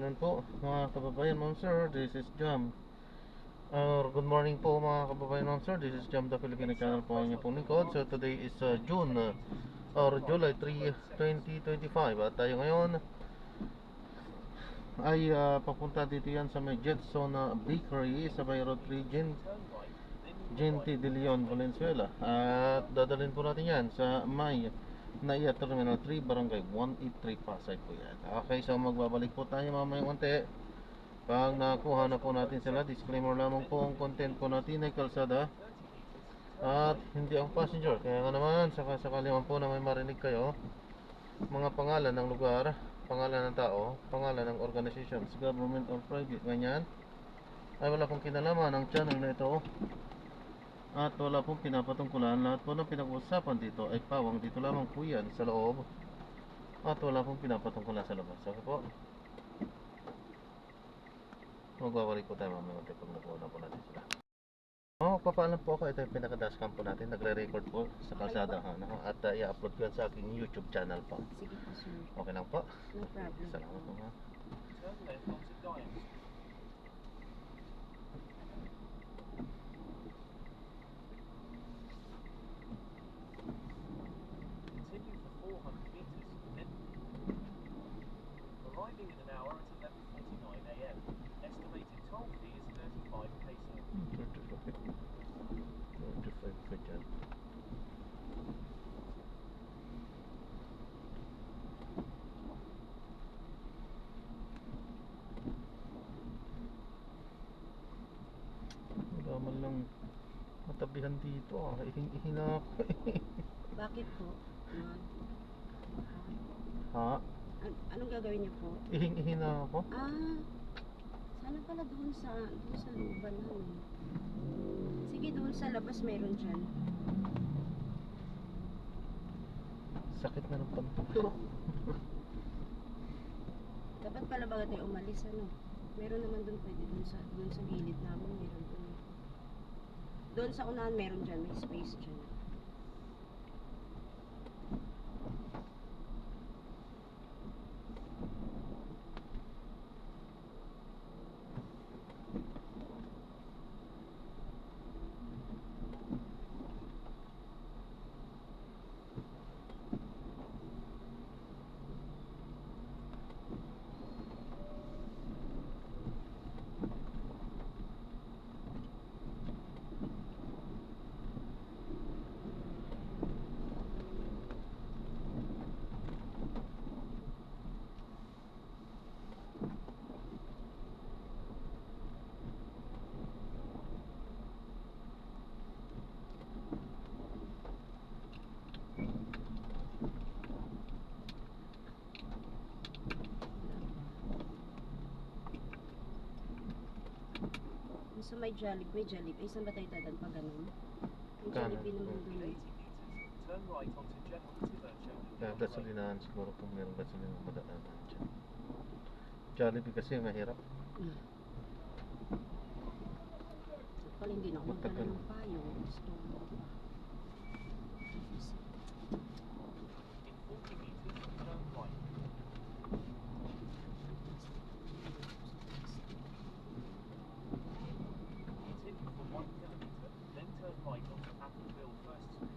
afternoon po mga kababayan, ma'am sir. This is Jam. Good morning po mga kababayan, ma'am sir. This is Jam, the Filipino channel po ang inyong pong lingkod. So today is June or July 3, 2025. At tayo ngayon ay papunta dito yan sa may Jetson Bakery sa may Road 3 Gente de Leon, Valenzuela. At dadalhin po natin yan sa may Naiya Terminal 3, Barangay 183, Pasay po yan. Okay, so magbabalik po tayo mamaya konti. Pag nakuha na po natin sila, disclaimer lamang po, ang content po natin ay kalsada at hindi ang passenger. Kaya nga naman, sakali man po na may marinig kayo, mga pangalan ng lugar, pangalan ng tao, pangalan ng organizations, government or private, ganyan, ay wala pong kinalaman ang channel na ito. At wala pong pinapatungkulan. Lahat po ng pinag-uusapan dito ay pawang dito lamang po yan sa loob. At wala pong pinapatungkulan sa labas. Okay po? Magbabalik po tayo mamaya pag nakuha na po natin sila. Papaalam po ako. Ito yung pinaka-dashcam po natin. Nagre-record po sa kalsada. At i-upload ko yan sa aking YouTube channel po. Sige po, sir. Okay lang po? No problem. Salamat po, ha. Arriving in an hour at 11:49 a.m. Estimated toll fee is 35 peso. 35 pa dyan. Wala man lang matabihan dito. Ihingi na ako. Bakit po? Ha? Anong gagawin niyo po? Ihingi na ako. Sana pala doon sa looban namin. Sige, doon sa labas meron dyan. Sakit na ng pantulo. Dapat pala baga tayo umalis, ano? Meron naman doon, pwede doon sa gilid namin, meron doon. Doon sa unahan meron dyan, may space dyan. So may Jollibee. Ay, saan ba tayo dadan pa ganun? May Jollibee naman doon. 80 meters. Turn right onto General Tiburcio. Kaya gasolinahan siguro kung mayroong gasolinahan madaanan dyan. Jollibee kasi mahirap. Pala hindi na ako magdala ng payo. Gusto mo. In 40 meters, turn right. Continue for 1 kilometer, then turn right onto Appleville First Street.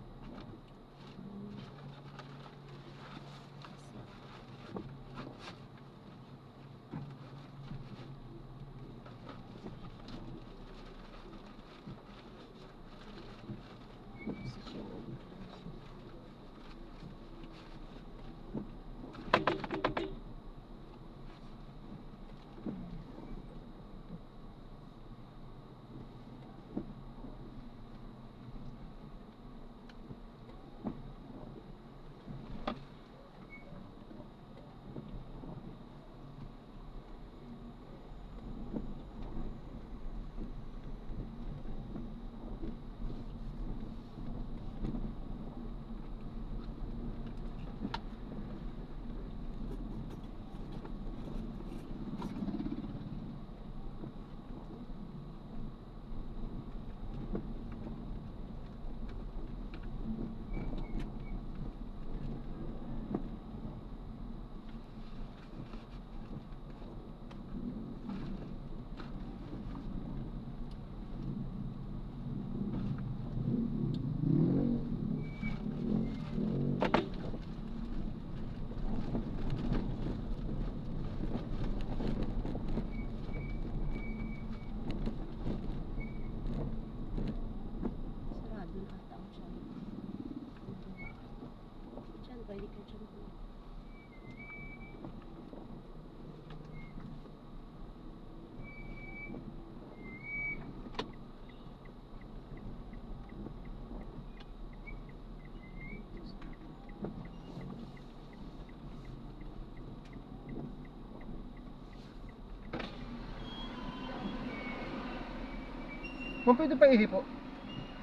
Ma'am, pwede pa ihi po?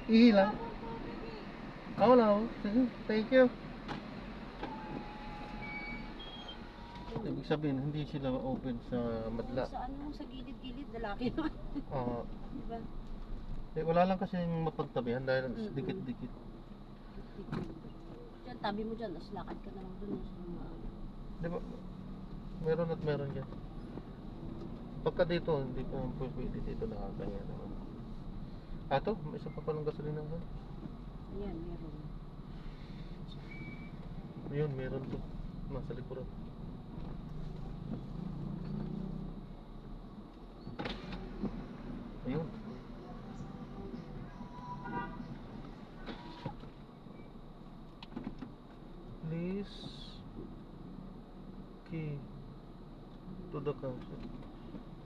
Ihi lang? Wala oh. Sige, thank you. Ibig sabihin, hindi sila open sa madla. Sa ano, sa gilid-gilid, lalaki naman. Oo. Diba? Wala lang kasi mapagtabihan dahil Mm-mm. dikit-dikit. Diyan, tabi mo dyan, tapos lakad ka na lang dun sa mga ano. Di ba? Meron at meron dyan. Pagka dito, hindi pa pwede dito nakakaya naman. Ato, may isa pa palang gasolina doon. Ayan, meron. Ayun, meron to. Nasa likuran. Ayun. Please key to the council.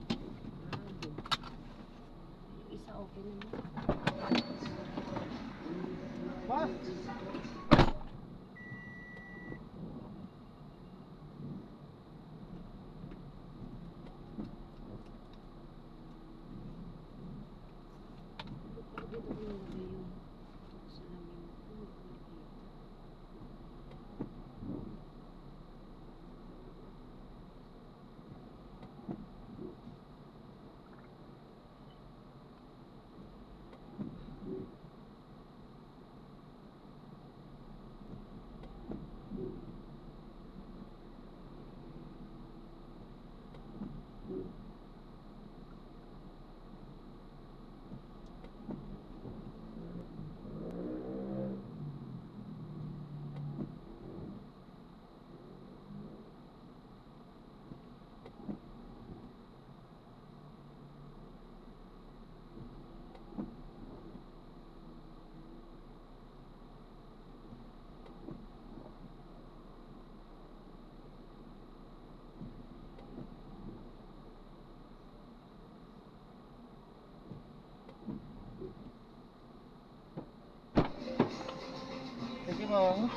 Grabe. Yung isa okay naman. Boss! Pero dito ko nilagay yung salamin. Thank you, ma'am.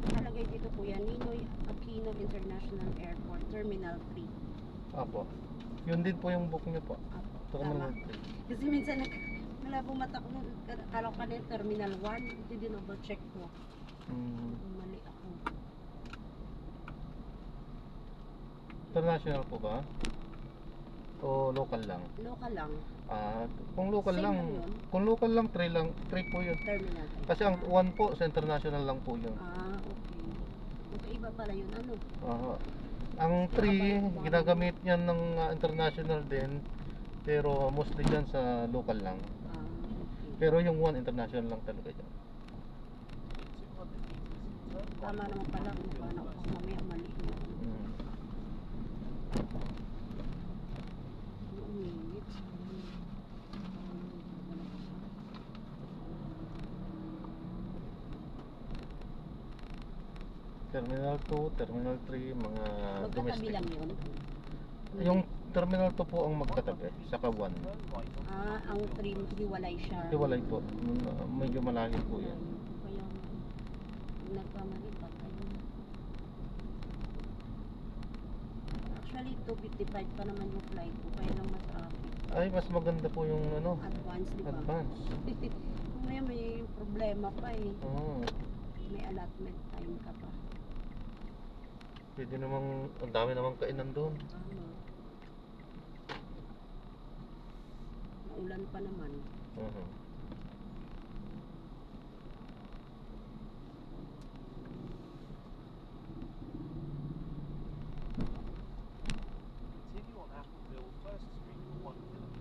Nakalagay dito Kuya Ninoy Aquino International Airport, Terminal 3. Apo. Yun din po yung book niyo po. Apo, Ito ko tama. naman. Kasi minsan malabo mata ko, kala ko kanina Terminal 1, hindi din double check ko. Mali ako. International po ba? O local lang? Local lang, Kung local Same lang, lang yun. kung local lang, 3 lang, 3 po yun. Terminal 3. Kasi ang 1 po sa international lang po yun. Okay. Okay, iba pala yun, ano? Ah, Ang 3, ginagamit yan ng international din, pero mostly dyan sa local lang. Okay. Pero yung 1 international lang talaga dyan. Tama naman pala kung paano ako mamaya mali. Mm. Uminit. Terminal 2, Terminal 3, mga Magkatabi domestic. lang yun. Yung Terminal 2 po ang magkatabi, saka 1. Ang 3 hiwalay siya. Hiwalay po. Medyo malayo po yan. Kaya nagkamali pa tayo. Actually, 2:55 pa naman yung flight ko, kaya lang ma-traffic. Ay, mas maganda po yung ano, Advance, di ba? advance. Kung may problema pa eh. Oo. May allotment time ka pa. Pwede namang, ang dami namang kainan doon. Tama. Maulan pa naman. Mhm. Continue on Appleville First Street for 1 kilometre.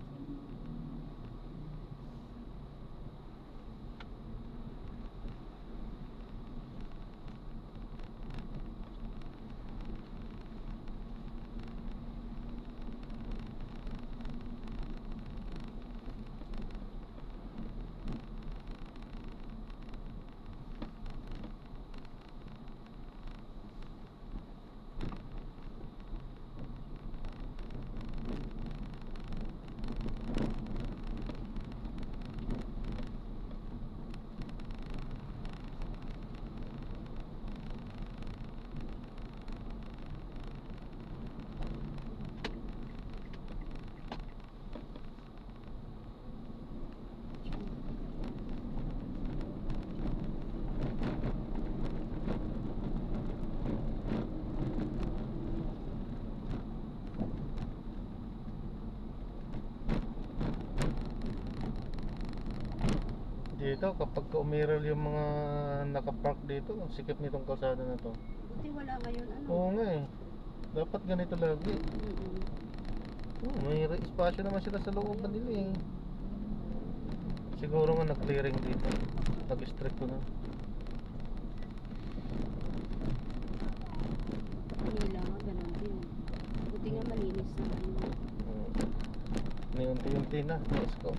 Dito, kapag umiral yung mga nakapark dito, ang sikip nitong kalsada na to. Buti wala ngayon ano. Oo nga eh. Dapat ganito lagi. May espasyo naman sila sa looban nila eh. Siguro nga nag-clearing dito. Nag-stricto na. Manila nga, ganun din. Buti nga malinis na ano. Niunti-unti na. Let's go.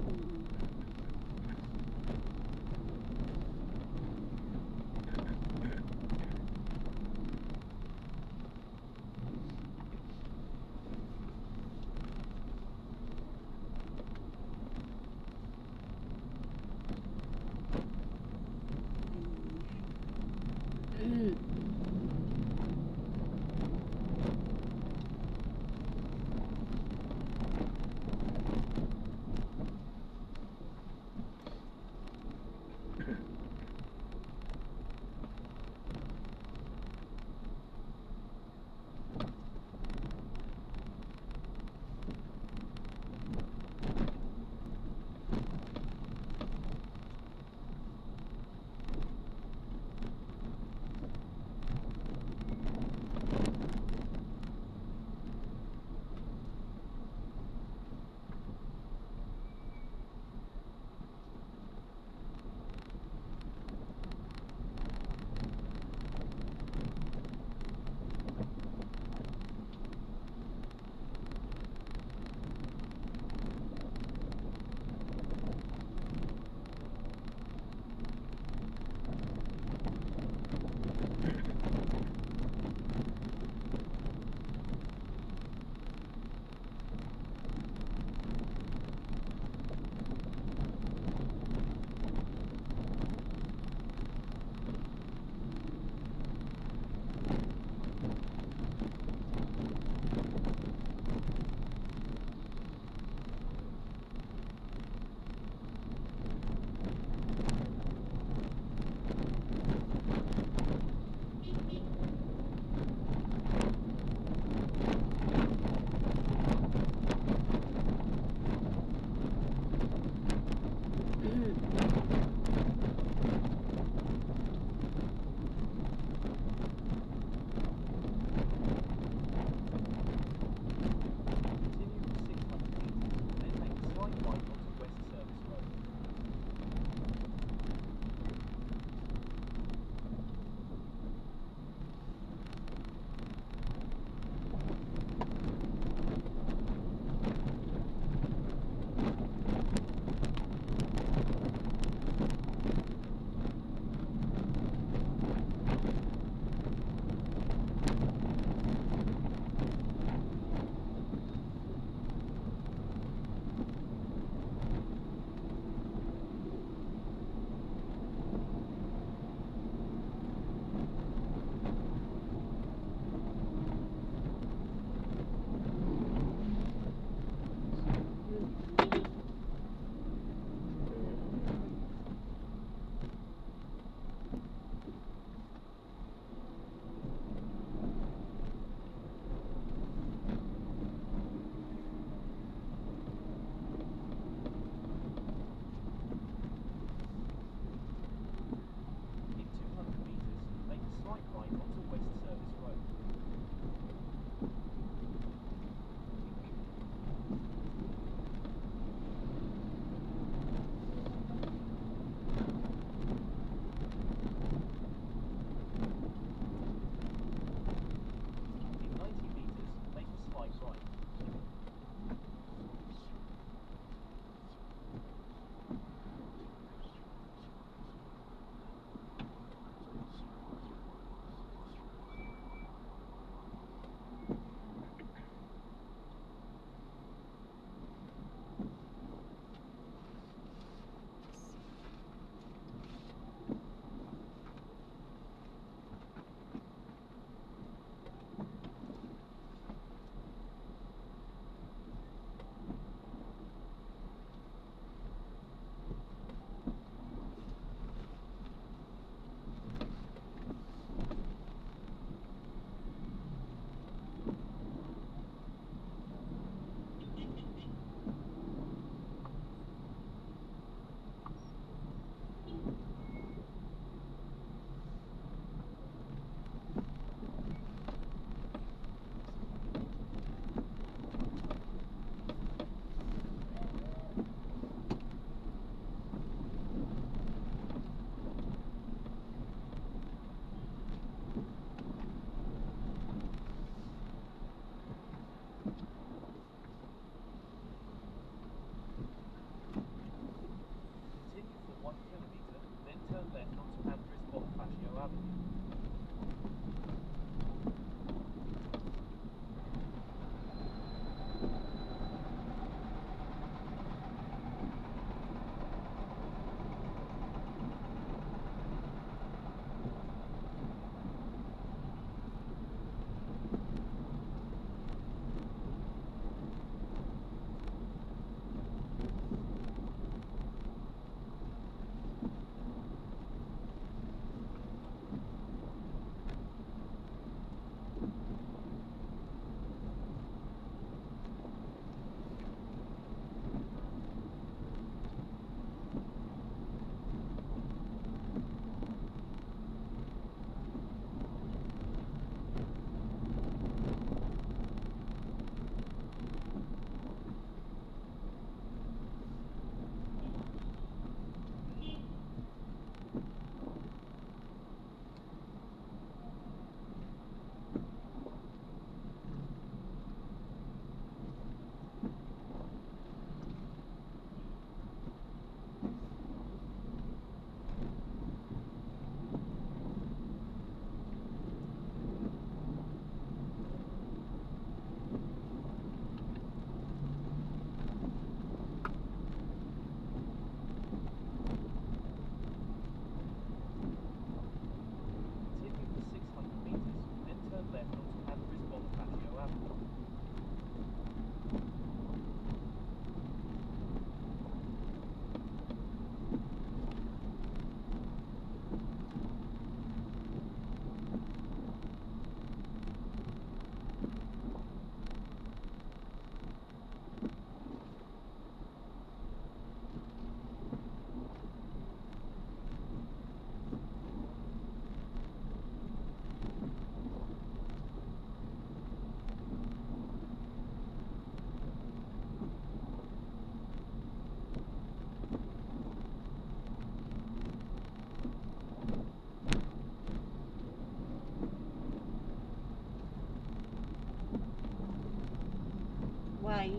Bye.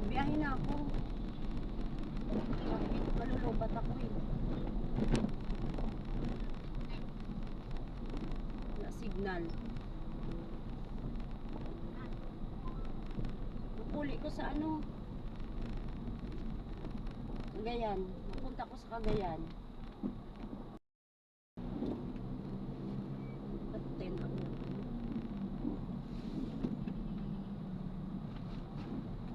Biyahe na ako. Bakit? Malulubat ako eh. Wala signal. Pupuli ko sa ano? Cagayan. Pupunta ko sa Cagayan. At 10 ako.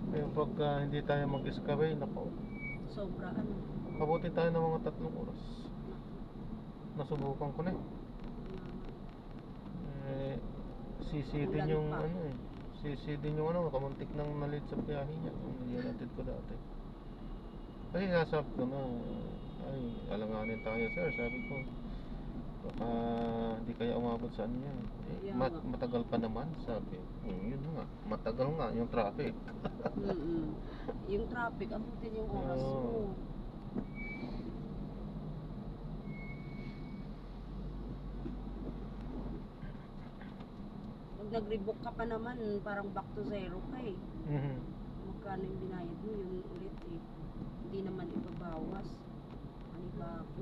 Kaya pagka hindi tayo mag-escaway, nako, Sobra ano. abutin tayo ng mga 3 oras. Nasubukan ko na eh. Eh, sisi din Ulan yung pa. ano eh. Sisi din yung ano, kamuntik nang nalit sa biyahe niya. Yung nilatid ko dati. Kasi sasabi ko na, ay, alanganin tayo sir. Sabi ko, baka hindi kaya umabot sa ano yan. Eh, Kaya nga. matagal pa naman, sabi. Yun nga, matagal nga yung traffic. Yung traffic, abutin yung oras mo. Oo. Pag nag-rebook ka pa naman, parang back to zero ka eh. Mhm. Magkano yung binayad mo, yun ulit eh. Hindi naman ibabawas. Ano ba ako?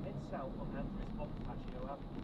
Head south on Andrews Bonifacio Avenue.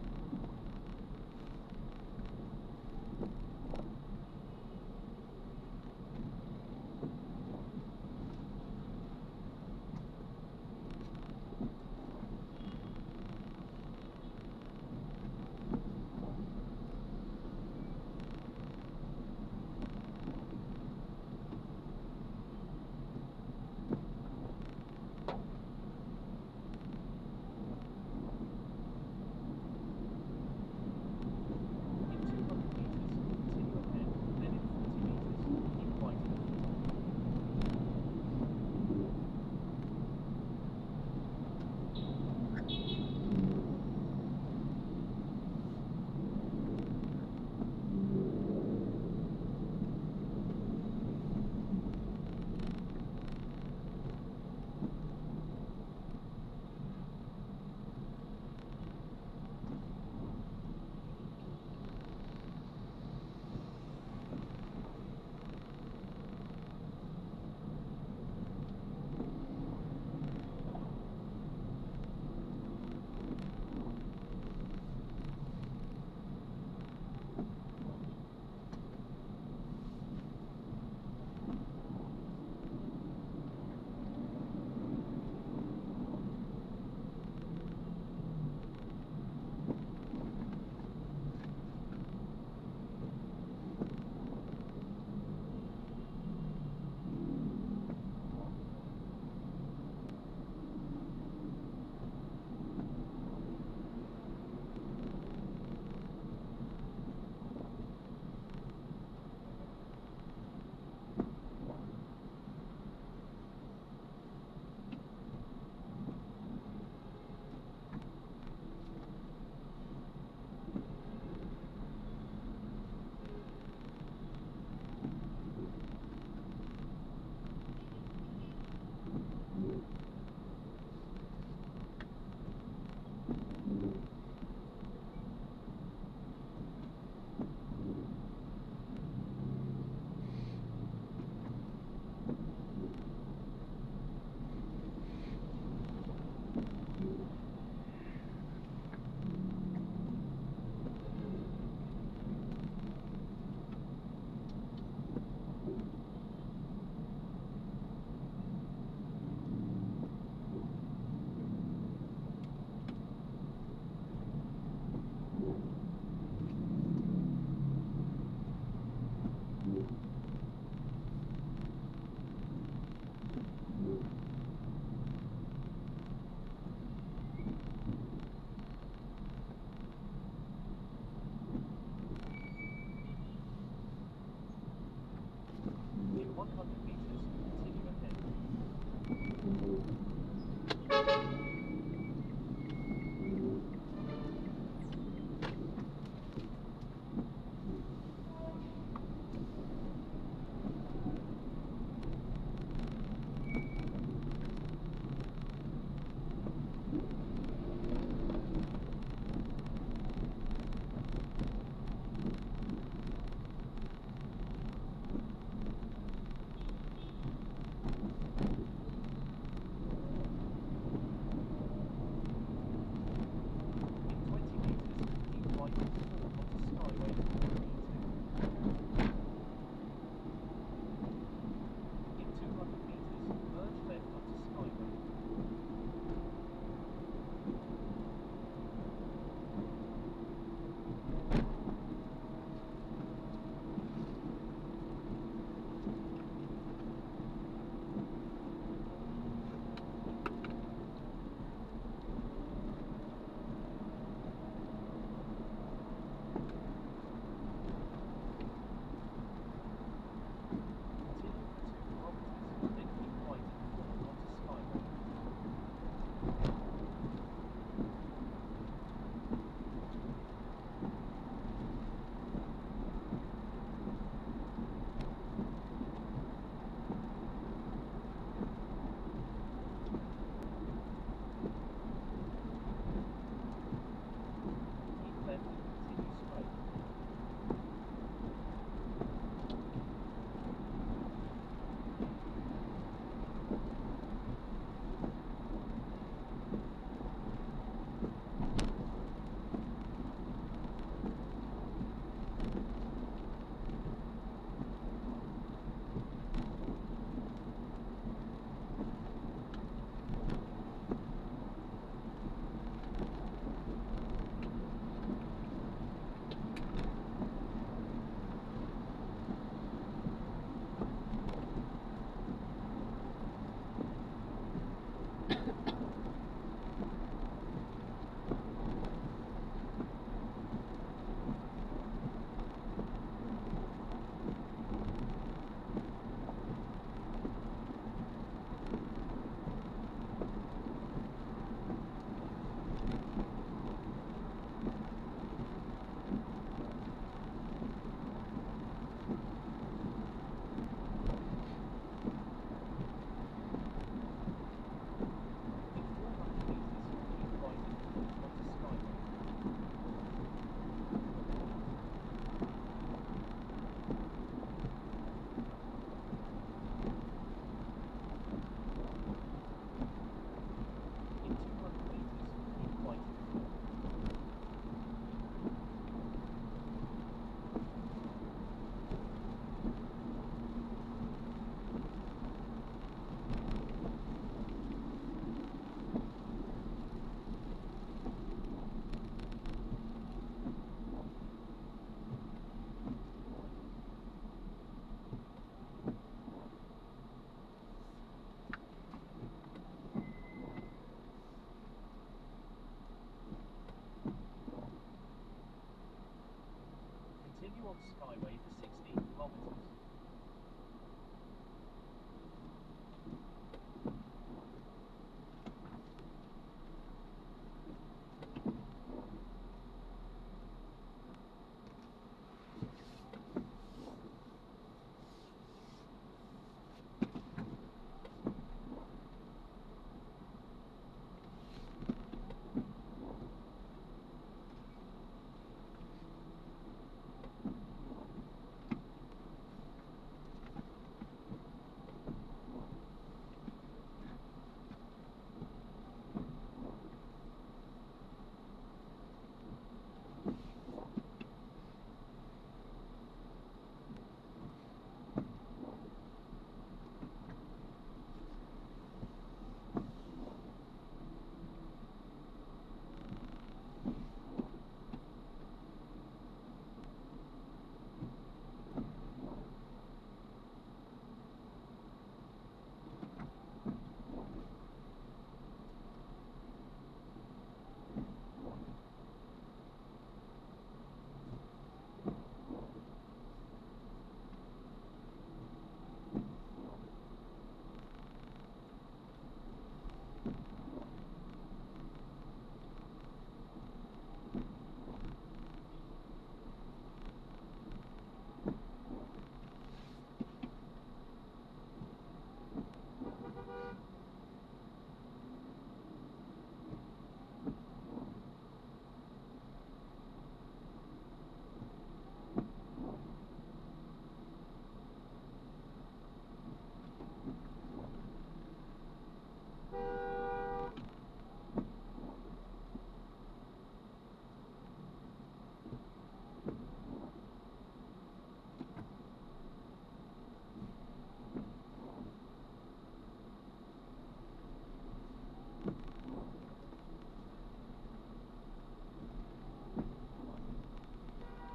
on Skyway for 16 kilometers.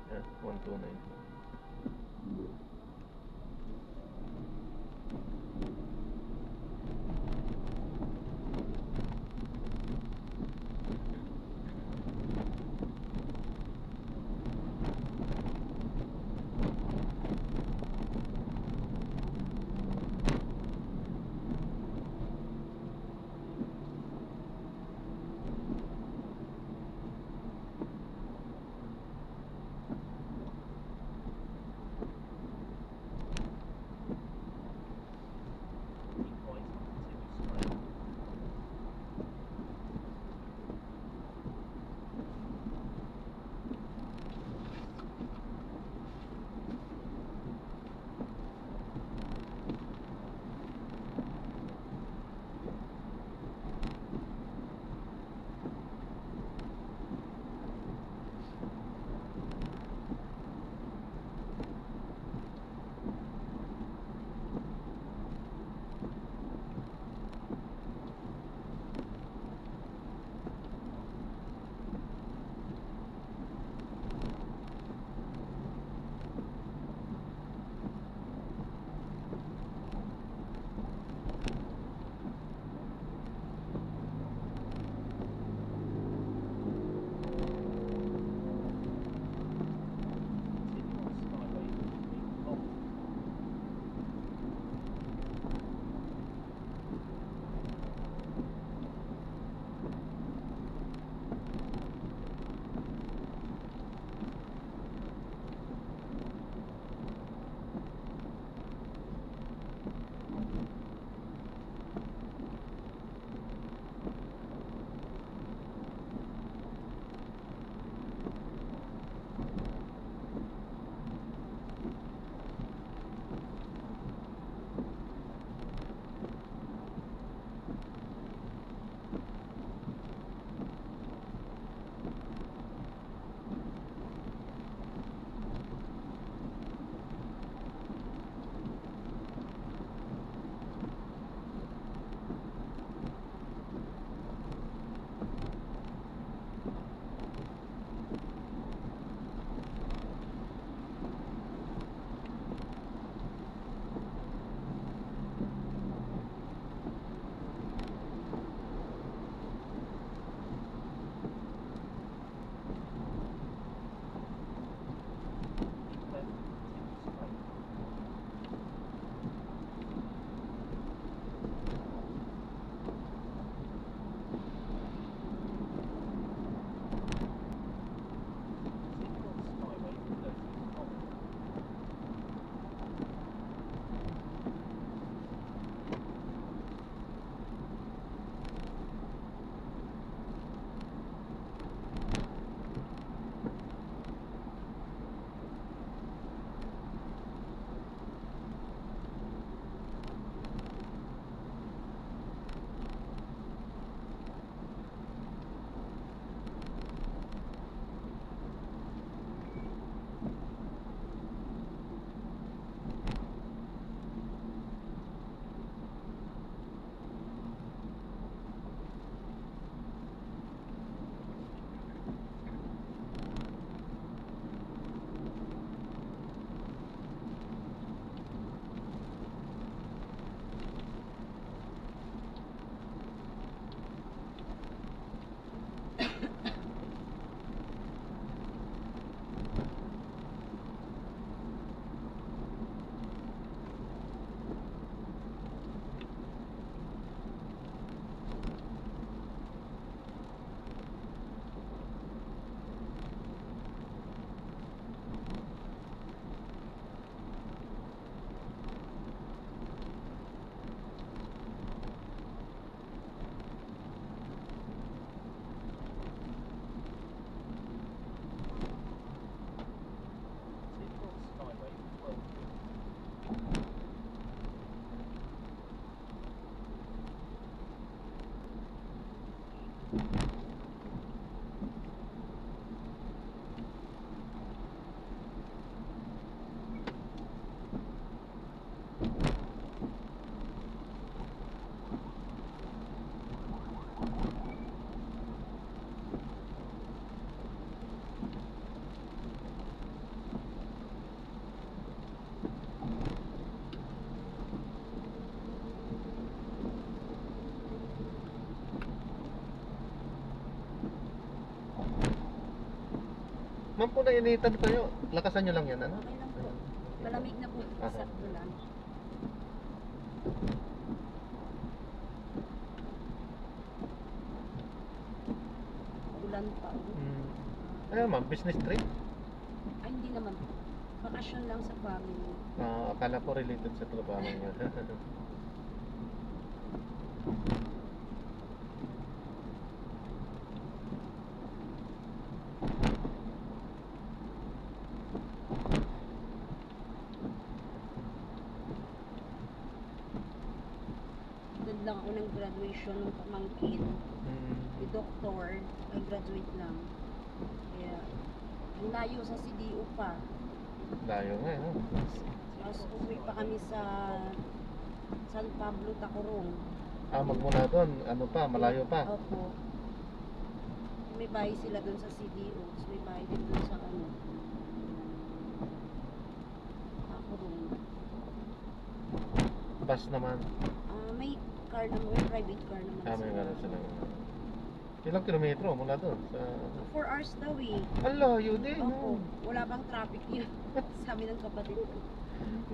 Yan, 129. Ma'am, kung nainitan kayo, lakasan nyo lang yan, ano? Okay lang po. Malamig na po. Aha. Sakto lang. Ulan pa. Ayun ma'am, business trip? Ay, hindi naman po. Bakasyon lang sa family. Akala ko related sa trabaho nyo. Doon lang ako ng graduation ng pamangkin. Yung doktor, ay graduate lang. Kaya, ang layo sa CDO pa. Layo nga, no? Tapos uwi pa kami sa San Pablo, Tacorong. Magmula doon, ano pa, malayo pa. Opo. May bahay sila doon sa CDO. Tapos may bahay din doon sa ano. Tacorong. Bus naman. May car naman, may private car naman. May gano'n sila. Ilang kilometro mula doon? Sa... 4 hours daw eh. Ang layo din, Opo. no? Wala bang traffic yun? Sabi ng kapatid ko.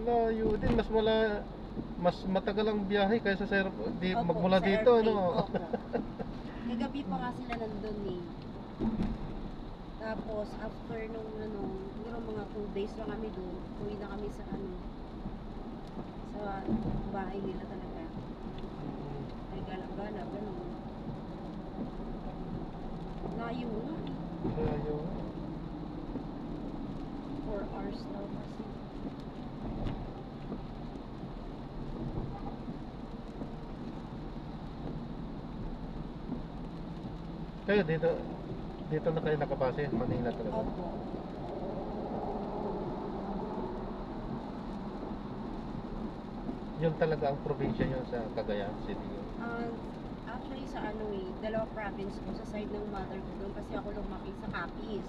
Layo din, mas matagal ang biyahe kaysa sa Opo, magmula sa dito, airplane. no? Opo. Kagabi pa nga sila nandun eh. Tapos after nung ano, siguro mga 2 days lang kami doon, uwi na kami sa ano, sa bahay nila talaga. Ay gala-gala, gano'n. Layo nga eh. Layo. 4 hours daw kasi. Kayo dito na kayo nakabase, Manila talaga. Opo. Yun talaga ang probinsya nyo sa Cagayan City. Actually sa ano eh, 2 province ko sa side ng mother ko doon kasi ako lumaki sa Capiz.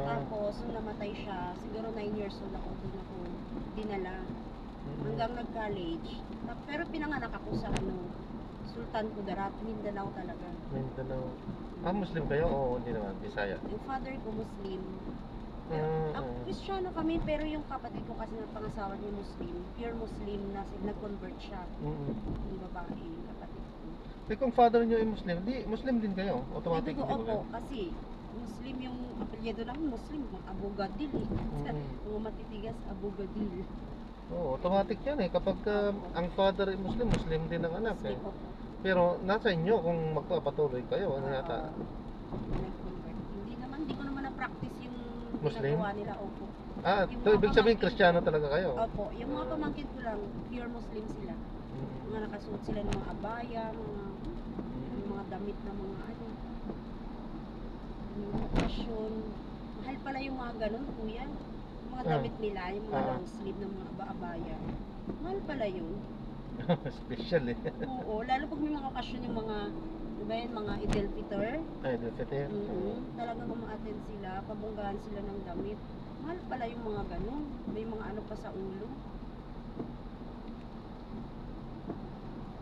Tapos nung namatay siya, siguro 9 years old ako doon ako dinala hanggang nag-college. Pero pinanganak ako sa ano, Sultan Kudarat, Mindanao talaga. Mindanao. Muslim kayo o hindi naman? Bisaya? Yung father ko Muslim. Ako Kristiyano kami pero yung kapatid ko kasi ng pangasawa niya Muslim, pure Muslim na nag-convert siya. Yung babae, yung kapatid ko. Kung father nyo ay Muslim, Muslim din kayo? Automatic Opo, din ba? kasi Muslim yung apelyido namin, Muslim, Abu Gadil eh. Mga matitigas, Abu Gadil. Oo, automatic yan eh. Kapag ang father ay Muslim, Muslim din ang anak eh. Muslim, opo. Pero nasa inyo kung magpapatuloy kayo, ano yata? Nag-convert. Hindi ko naman na-practice yung Muslim? ginagawa nila, opo. Yung So mga ibig sabihin pamangkin- Kristiyano talaga kayo? Opo, yung mga pamangkin ko lang, pure Muslim sila. Mga nakasuot sila ng mga abaya, mga damit na mga ano, yung okasyon. Mahal pala yung mga ganun, kuya. Yung mga damit nila, yung mga long sleeve ng mga abaya. Mahal pala yun. Special eh. Oo, lalo pag may mga okasyon yung mga, di ba yun, mga Idel Fitr. Ay, defeated. Talagang umaattend sila, pabunggahan sila ng damit. Mahal pala yung mga ganun. May mga ano pa sa ulo.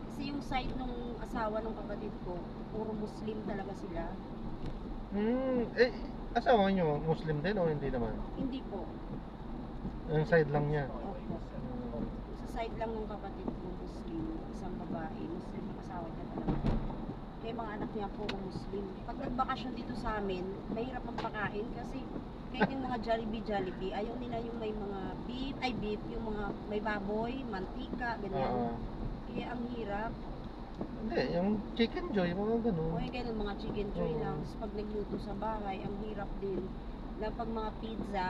Kasi yung side nung asawa ng kapatid ko, puro Muslim talaga sila. Asawa nyo, Muslim din o hindi naman? Hindi po. Yung side lang niya. Opo. Sa side lang ng kapatid ko, Muslim. Isang babae, Muslim ang asawa niya talaga. Kaya mga anak niya puro Muslim. Pag nagbakasyon dito sa amin, mahirap ang pakain kasi kahit yung mga Jollibee, ayaw nila yung may mga beef, yung mga may baboy, mantika, ganyan. Kaya ang hirap. Hindi, yung chicken joy, mga ganun. O yung ganun, mga chicken joy lang. Tapos pag nagluto sa bahay, ang hirap din. Na pag mga pizza,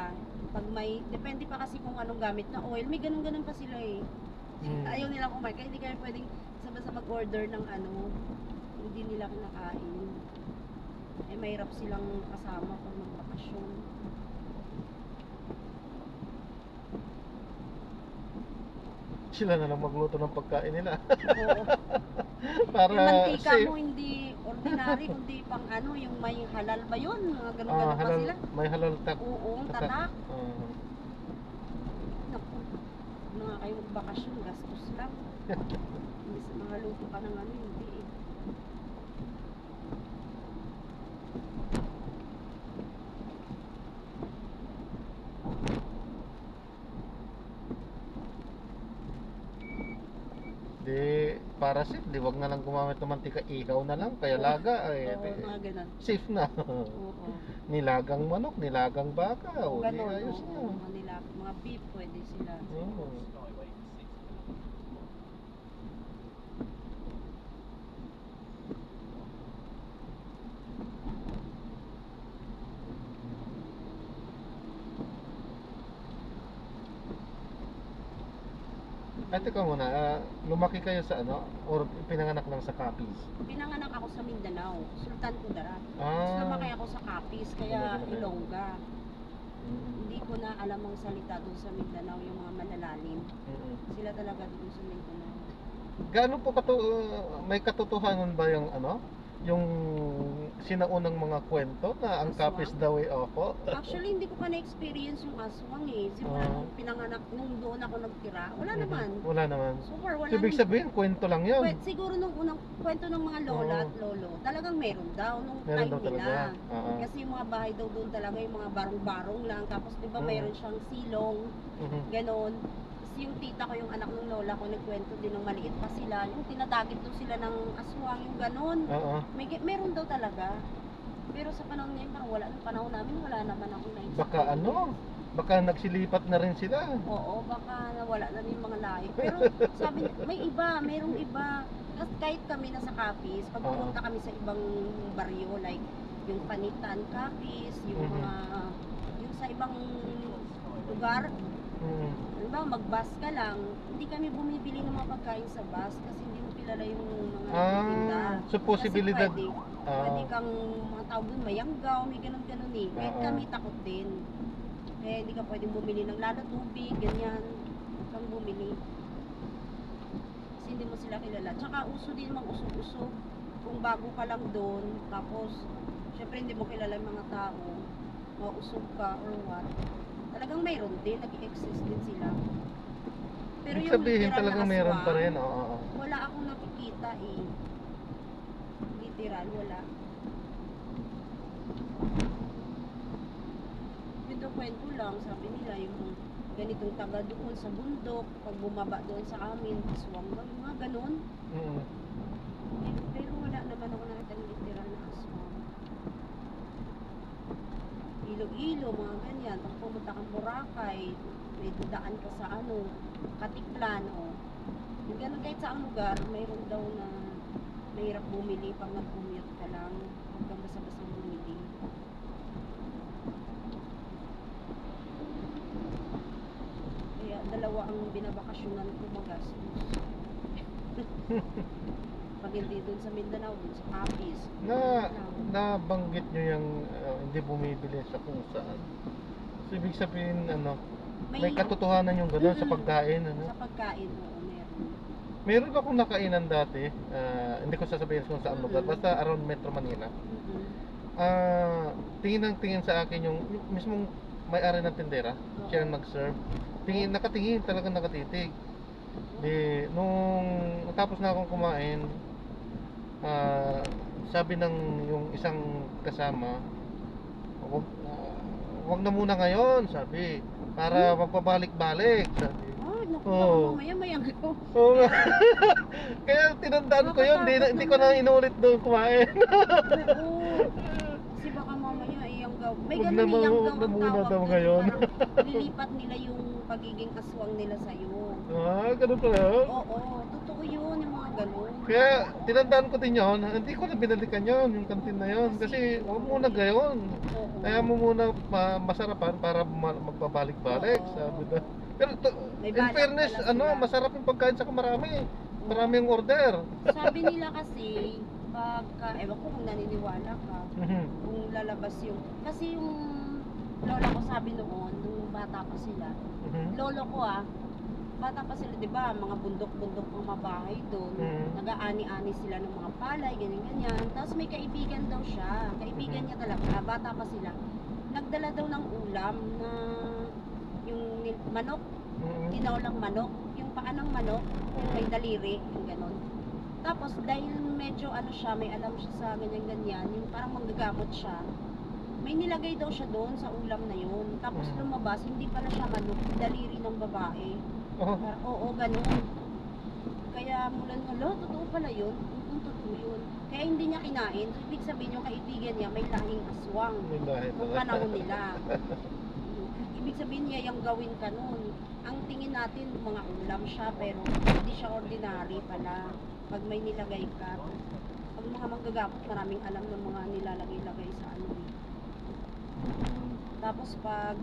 pag may, depende pa kasi kung anong gamit na oil, may ganun-ganun pa sila eh. Ayaw nila kumain, kaya hindi kayo pwedeng basta mag-order ng ano, hindi nila kinakain. Eh, mahirap silang kasama pag magbakasyon. Sila na lang magluto ng pagkain nila. Oo. Para Yung mantika safe. mo hindi ordinary, kundi pang ano, yung may halal ba yun? Mga ganun-ganun pa halal, sila. may halal tak. Oo, tatak. Oo. Naku, na nga kayo magbakasyon, gastos lang. Hindi sa mga luto ka ng ano, hindi eh. parasit, di wag na lang gumamit ng mantika, ihaw na lang, kaya laga, Oo, mga ganon. safe na. Oo. Nilagang manok, nilagang baka, o di Ganon, ayos oo. na. Mga nila, mga beef, pwede sila. Oo. Skyway for 6. At ikaw muna, lumaki kayo sa ano? Or pinanganak lang sa Capiz? Pinanganak ako sa Mindanao, Sultan Kudarat. Tapos Ah. lumaki ako sa Capiz, kaya Lumaki na kayo. Ilongga. Mm. Hindi ko na alam ang salita doon sa Mindanao, yung mga malalalim. Mm. Sila talaga doon sa Mindanao. Gaano po may katotohanan ba yung ano? Yung sinaunang mga kwento na ang Aswang? Capiz daw ay opo? Actually, hindi ko pa na-experience yung aswang eh. Simula Ah. nung pinanganak, nung doon ako nagtira, wala naman. Wala naman. So far, wala So, ibig naman. sabihin, kwento lang yun. Siguro nung unang kwento ng mga lola Oo. at lolo, talagang meron daw nung Meron time daw talaga. nila. Oo. Kasi yung mga bahay daw doon talaga, yung mga barong-barong lang. Tapos di ba Mm. mayroon siyang silong, Mhm. ganon. Tapos yung tita ko, yung anak ng lola ko, nagkwento din ng maliit pa sila. Yung tinadagit daw sila ng aswang, yung ganon. Oo. Meron daw talaga. Pero sa panahon ngayon, parang wala. Nung panahon namin, wala naman akong na-experience. Baka ano? Baka nagsilipat na rin sila. Oo, baka nawala na yung mga lahi. Pero sabi niya, may iba, merong iba. Kahit kami nasa Capiz, pag Oo. pumunta kami sa ibang baryo, like yung Panitan, Capiz, yung Mhm. mga, yung sa ibang lugar, Mm. diba, mag-bus ka lang, hindi kami bumibili ng mga pagkain sa bus kasi hindi mo kilala yung mga tinda. So posibilidad. Kasi pwede kang mga tawag doon, mayanggaw, may ganun-ganun eh. Kahit Oo. kami takot din. Eh, hindi ka pwedeng bumili ng lalo tubig, ganyan. Huwag kang bumili. Kasi hindi mo sila kilala. Tsaka uso din mang usog-usog. Kung bago ka lang doon, tapos, syempre hindi mo kilala yung mga tao, mausog ka or what. Talagang mayroon din, nag-exist din sila. Pero Ibig yung sabihin literal talagang na meron pa aswang, rin. Oo. wala akong nakikita eh. Literal, wala. Ito kwento lang, sabi nila yung ganitong taga doon sa bundok, pag bumaba doon sa amin, aswang daw, yung mga ganun. Mm. Pero wala naman ako nakita ng literal na aswang. Ilo-ilo, mga ganyan. Pag pumunta kang Boracay, may daan ka sa ano, Katiklan, o. Yung ganun kahit sa lugar, mayroon daw na mahirap bumili pag nag-commute ka lang. Huwag kang basta-basta bumili. Kaya dalawa ang binabakasyonan ko magastos. Pag hindi dun sa Mindanao, dun sa Capiz. Nabanggit nyo yung hindi bumibili sa kung saan. So, ibig sabihin, ano, may katotohanan yung gano'n sa pagkain, ano? Sa pagkain, oo, meron. Meron akong nakainan dati, hindi ko sasabihin kung saan lugar, Mm-mm. basta around Metro Manila. Mm-mm. Tingin ng tingin sa akin yung mismong may-ari ng tindera, siya ang nag-serve. Nakatingin, talagang nakatitig. Di, nung tapos na akong kumain, sabi ng yung isang kasama, wag na muna ngayon, sabi, para magpabalik-balik, sabi. Naku, Oo. mamaya mayanggaw. Oo nga. Kaya tinandaan ko yun, hindi ko na inulit doon kumain. Oo. Kasi baka mamaya iyanggaw. May Wag ganun na iyanggaw muna ang tawag daw doon, ngayon. parang lilipat nila yung pagiging aswang nila sa'yo. Ganun pala yun. Oo, totoo yun, yung mga ganun. Kaya tinandaan ko din yun, hindi ko na binalikan yun, yung kantin na yun. Kasi huwag muna gayon. Oo. Kaya mo muna masarapan para magpabalik-balik, Oo. sabi na. Pero May in balak fairness, pala sila. masarap yung pagkain sa marami. Marami yung order. Sabi nila kasi, pagka, ewan ko kung naniniwala ka, Mhm. kung lalabas yung, kasi yung lola ko sabi noon, nung bata pa sila, Mhm. lolo ko bata pa sila, di ba, mga bundok-bundok ang mabahay doon, Mm. nag-aani-ani sila ng mga palay, ganyan-ganyan, tapos may kaibigan daw siya, kaibigan niya talaga, bata pa sila, nagdala daw ng ulam na yung manok, Mhm. tinolang manok, yung paa ng manok, yung may daliri, yung ganon. Tapos dahil medyo ano siya, may alam siya sa ganyan-ganyan, yung parang manggagamot siya, may nilagay daw siya doon sa ulam na yun. Tapos Mm. lumabas, hindi pala siya manok, daliri ng babae. Oh. Oo, ganon. Kaya mula nung, alo, totoo pala yun. Totoo yun. Kaya hindi niya kinain. So, ibig sabihin yung kaibigan niya may lahing aswang. May lahi Nung pala. panahon nila. Ibig sabihin niya yung gawin ka nun. Ang tingin natin, mga ulam siya, pero hindi siya ordinary pala. Pag may nilagay ka, pag mga manggagapot, maraming alam ng mga nilalagay-lagay sa ano eh. Tapos pag,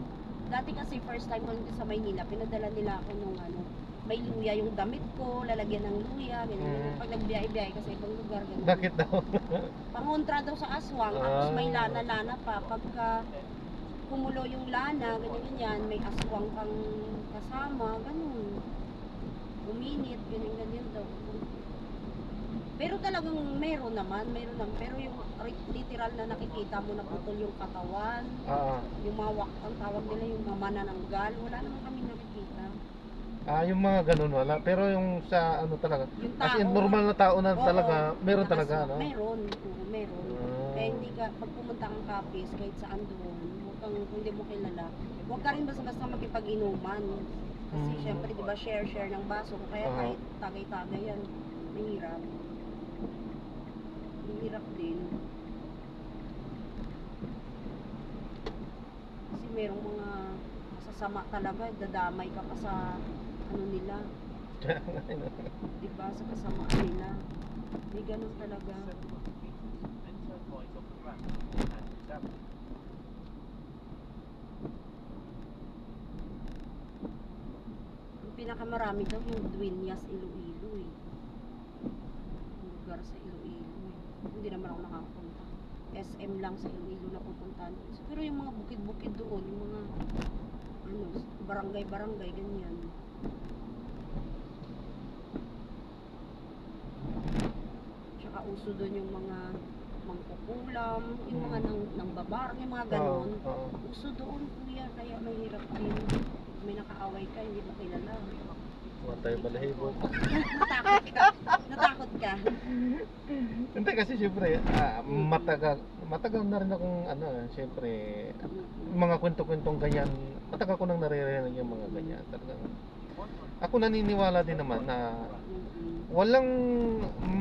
dati kasi first time ko dito sa Maynila, pinadala nila ako nung ano, may luya yung damit ko, lalagyan ng luya, ganyan. Pag nagbiyahe-biyahe kasi ibang lugar, ganyan. Bakit daw? Pangontra daw sa aswang, tapos may lana-lana pa. Pagka kumulo yung lana, ganyan-ganyan, may aswang kang kasama, ganun. Uminit, ganyan-ganyan daw. Pero talagang meron naman. Pero yung literal na nakikita mo na putol yung katawan, yung mga ang tawag nila yung mga manananggal, wala naman kami nakikita. Yung mga ganun wala. Pero yung sa ano talaga, Yung as in tao, normal na tao na oo, talaga, meron na talaga, aswang. no? Meron, oo, meron. Ah. Kaya hindi ka, pag pumunta kang Capiz, kahit saan doon, kung hindi mo kilala, huwag ka rin basta-basta makipag-inuman. Kasi syempre, di ba, share ng baso, kaya kahit tagay-tagay yan, mahirap. Mahirap din. Kasi merong mga masasama talaga, dadamay ka pa sa ano nila, di ba, sa kasamaan nila. May ganun talaga. Then turn right off the ramp and down. Yung pinakamarami daw yung Dueñas, Iloilo eh. Yung lugar sa Iloilo eh. Hindi naman ako nakakapunta. SM lang sa Iloilo na pupuntahan. Pero yung mga bukid-bukid doon, yung mga ano, barangay-barangay, ganyan. Tsaka uso doon yung mga mangkukulam, yung mga nang babarang, yung mga ganon. Uso doon, kuya, kaya mahirap din. May nakaaway ka, hindi mo kilala. Matay balahibo. Natakot ka. Natakot ka. Hindi kasi syempre, matagal na rin akong ano, syempre, mga kwento-kwentong ganyan, matagal ko nang naririnig yung mga ganyan. Talagang, ako naniniwala din naman na walang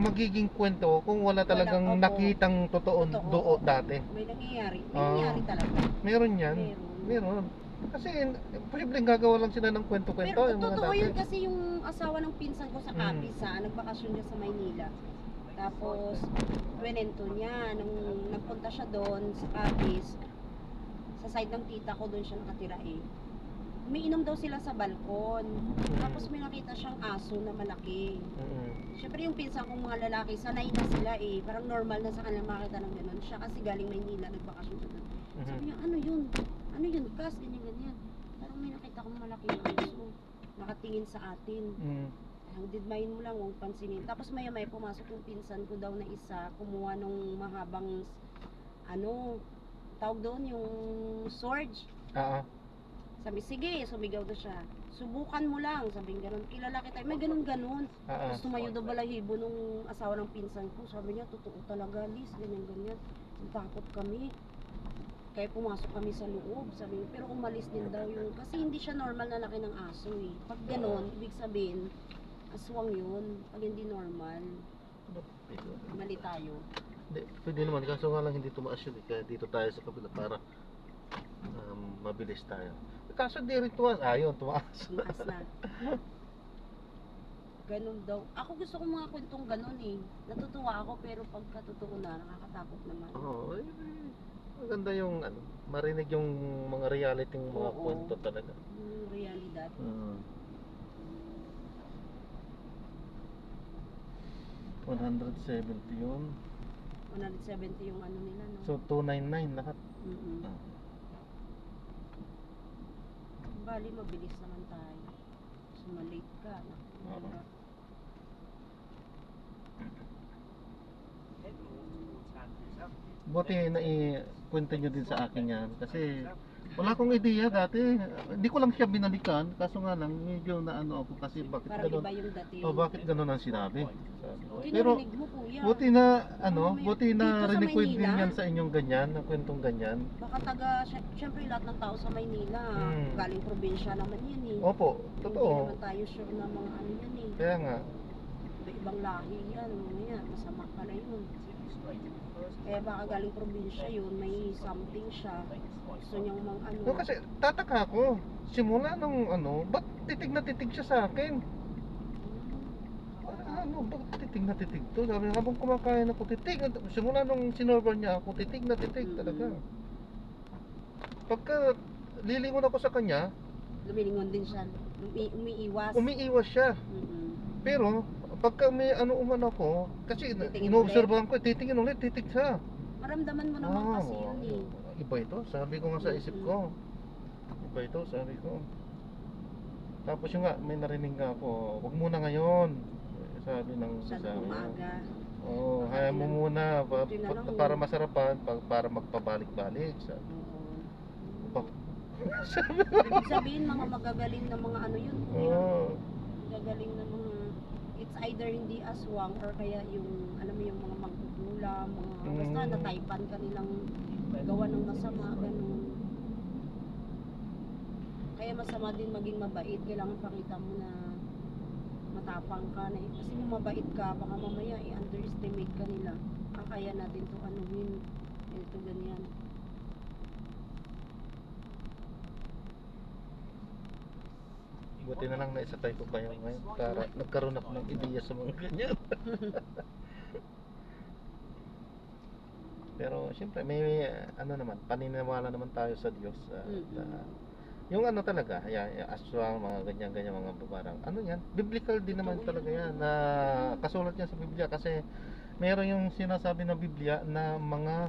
magiging kwento kung wala talagang Opo. nakitang totoo Totoo. dati. May nangyayari. May nangyayari talaga. Meron yan. Meron. Meron. Kasi posibleng gagawa lang sila ng kwento-kwento Pero yung mga totoo dati. yun kasi yung asawa ng pinsan ko sa Capiz nagbakasyon niya sa Maynila. Tapos, kwento niya, nung nagpunta siya doon sa Capiz, sa side ng tita ko, doon siya nakatira eh. Umiinom daw sila sa balkon. Tapos may nakita siyang aso na malaki. Siyempre yung pinsan kong mga lalaki, sanay na sila eh. Parang normal na sa kanila makita ng ganun. Siya kasi galing Maynila, nagbakasyon siya doon. Sabi niya, ano yun? Ano yun? Kas, ganyan-ganyan. Parang may nakita kong malaking aso. Nakatingin sa atin. Ang didmayin mo lang, huwag pansinin. Tapos maya-maya pumasok yung pinsan ko daw na isa, kumuha nung mahabang, ano, tawag doon, yung sword. Sabi, sige, sumigaw daw siya. Subukan mo lang, sabi gano'n. Kilala kita, may ganun-ganun. Tapos tumayo daw balahibo nung asawa ng pinsan ko. Sabi niya, totoo talaga, Liz, ganyan-ganyan. Takot kami. Kaya pumasok kami sa loob, sabi niya. Pero umalis din daw yung, kasi hindi siya normal na laki ng aso eh. Pag gano'n, ibig sabihin, aswang yun. Pag hindi normal, mali tayo. Hindi, pwede naman. Kaso nga lang hindi tumaas yun. Kaya dito tayo sa kabila para mabilis tayo. Kaso di rin tumaas. Ayun, tumaas. Tumaas na. Ganun daw. Ako gusto ko mga kwentong ganun eh. Natutuwa ako pero pagka totoo na, nakakatakot naman. Oo, maganda yung ano, marinig yung mga reality ng mga Oo. kwento talaga. Yung realidad. 170 yun. 170 yung ano nila, no? So 299 lahat. Mm-mm. Bali, mabilis naman tayo. So, malate ka. Oo. Head north towards Andrews Avenue. Buti na i-kwento nyo din sa akin yan. Kasi wala akong ideya dati. Hindi ko lang siya binalikan. Kaso nga lang, medyo naano ako kasi bakit Parang ganun. iba yung dating. Bakit ganun ang sinabi? Sabi ko. Pero Tinarinig mo, kuya. buti na buti Dito na sa rinig ko din Maynila? yan sa inyong ganyan, na kwentong ganyan. Baka syempre lahat ng tao sa Maynila, galing probinsya naman yan eh. Opo, Hindi totoo. naman tayo sure na mga ano yan eh. Kaya nga. ibang lahi yan. Mamaya, masama pala yun. Continue straight in the first Kaya baka galing probinsya yun, may something siya. Gusto niyang ano. No, kasi tataka ako. Simula nung ano, ba't titig na titig siya sa akin? Ano, bakit titig na titig to? Sabi niya, habang kumakain ako, titig. Simula nung sinorban niya ako, titig na titig talaga. Pagka lilingon ako sa kanya, Lumilingon din siya. Umiiwas. umiiwas siya. Mm-mm. Pero, pagka may ano umano ako, kasi Titingin inoobserbahan ko, titingin ulit, titig siya. Maramdaman mo naman kasi yun eh. Iba ito, sabi ko nga sa isip ko. Iba ito, sabi ko. Tapos yung nga, may narinig nga ako, wag muna ngayon. Sabi ng Masyadong sasabi. umaga. Oo, hayaan mo muna Buti na lang, para masarapan, para magpabalik-balik. Sabi. Oo. Oh. Ibig sabihin mga magagaling na mga ano yun. Kuya. Oo. Magagaling na mga, it's either hindi aswang or kaya yung, alam mo yung mga magkukulam, mga, basta nataypan ka nilang gawa ng masama, ganun. Kaya masama din maging mabait, kailangan pakita mo na matapang ka na, kasi kung mabait ka, baka mamaya i-underestimate ka nila. Kaya natin to anuhin, ito ganyan. Buti na lang naisatay ko kayo ngayon para nagkaroon ako ng ideya sa mga ganyan. Pero siyempre may ano naman, paniniwala naman tayo sa Diyos. Yung ano talaga, yung aswang, mga ganyan-ganyan mga babarang. Ano yan? Biblical din naman talaga yan na kasulat yan sa Biblia kasi meron yung sinasabi ng Biblia na mga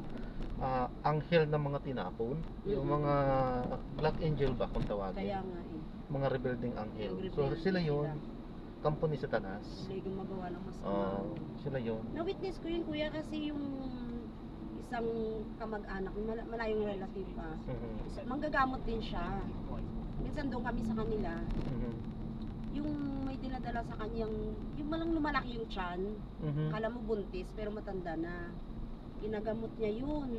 anghel na mga tinapon, yung mga black angel ba kung tawagin. Kaya nga eh. Mga rebelding anghel. Yung So rebelde sila yun, sila. kampo ni Satanas. Sila yung gumagawa ng masama. Sila yun. Na-witness ko yun kuya kasi yung isang kamag-anak, malayong relative pa. Manggagamot din siya. Minsan doon kami sa kanila. Yung may dinadala sa kanyang, yung malang lumalaki yung tiyan. Kala mo buntis pero matanda na. Ginagamot niya yun.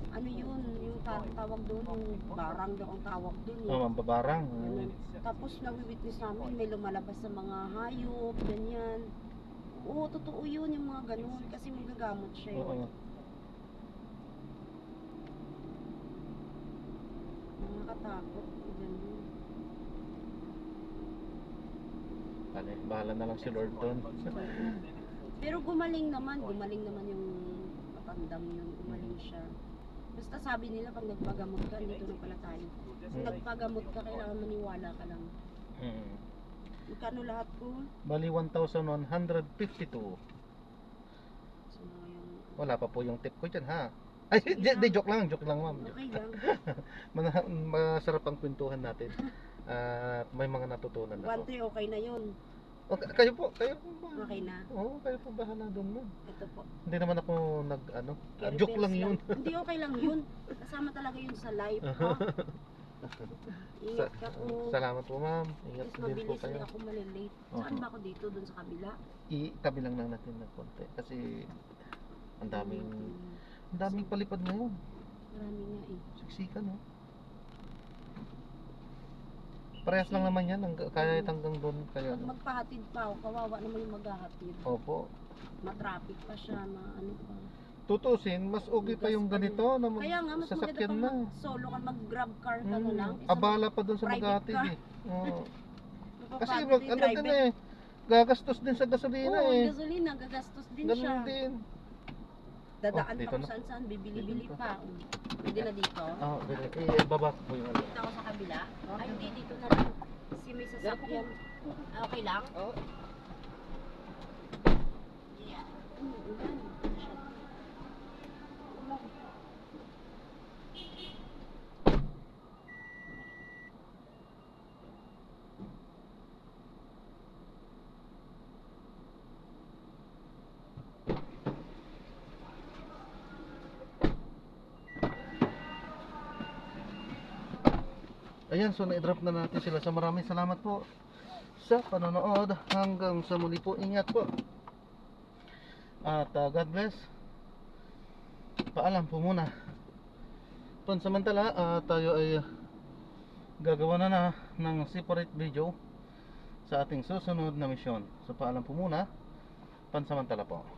Ano yun? Yung tawag doon, yung barang daw ang tawag doon. Mambabarang. Ganun. Tapos nawi-witness namin, may lumalabas sa mga hayop, ganyan. Oo, totoo yun yung mga ganun. Kasi magagamot siya yun. Nakakatakot. Ganun. Bahala na lang si Lord doon. Pero gumaling naman yung matandang yun, gumaling siya. Basta sabi nila pag nagpagamot ka, dito na pala tayo. Kung nagpagamot ka, kailangan maniwala ka lang. Magkano lahat ko? Bali 1,152. So, yung, Wala pa po yung tip ko dyan ha. Ay, di, joke lang ma'am. okay lang. Masarap ang kwentuhan natin. At may mga natutunan ako. 1-3 okay na yun. Okay, kayo po ba? Okay na. Oo, kayo po bahala doon mo. Ito po. Hindi naman ako Carry joke bells lang yun. Hindi okay lang yun. Kasama talaga yun sa life. Ha? Ingat ka po. Salamat po ma'am. Ingat Please din po mabilis, kayo. hindi ako malilate. Saan ba ako dito? Doon sa kabila? Itabi lang natin ng konti kasi ang daming palipad ngayon. Marami nga eh. Siksikan no. Parehas lang naman yan, kahit hanggang doon kaya. Pag magpahatid pa ako, kawawa naman yung maghahatid. Opo. Matraffic pa siya, ano pa. Tutusin, mas okay pa yung ganito na Kaya nga, mas maganda sasakyan pang na. mag-solo ka, mag-grab car ka na lang. Abala pa doon sa private maghahatid car. eh. Oo. Kasi Napapagod yung ano din driver. eh, gagastos din sa gasolina Oo, eh. yung gasolina, gagastos din Ganun siya. din. Dadaan Oh, dito pa kung na. saan-saan, bibili-bili Dito pa. Pwede na dito. Baba ko po yung ano. Dito ako sa kabila. Ay, hindi, dito na lang. Kasi may sasakyan. Okay lang? Oh. Yeah. Ayan, so na-drop na natin sila. So maraming salamat po sa panonood. Hanggang sa muli po. Ingat po. At God bless. Paalam po muna. Pansamantala, tayo ay gagawa na ng separate video sa ating susunod na misyon. So paalam po muna. Pansamantala po.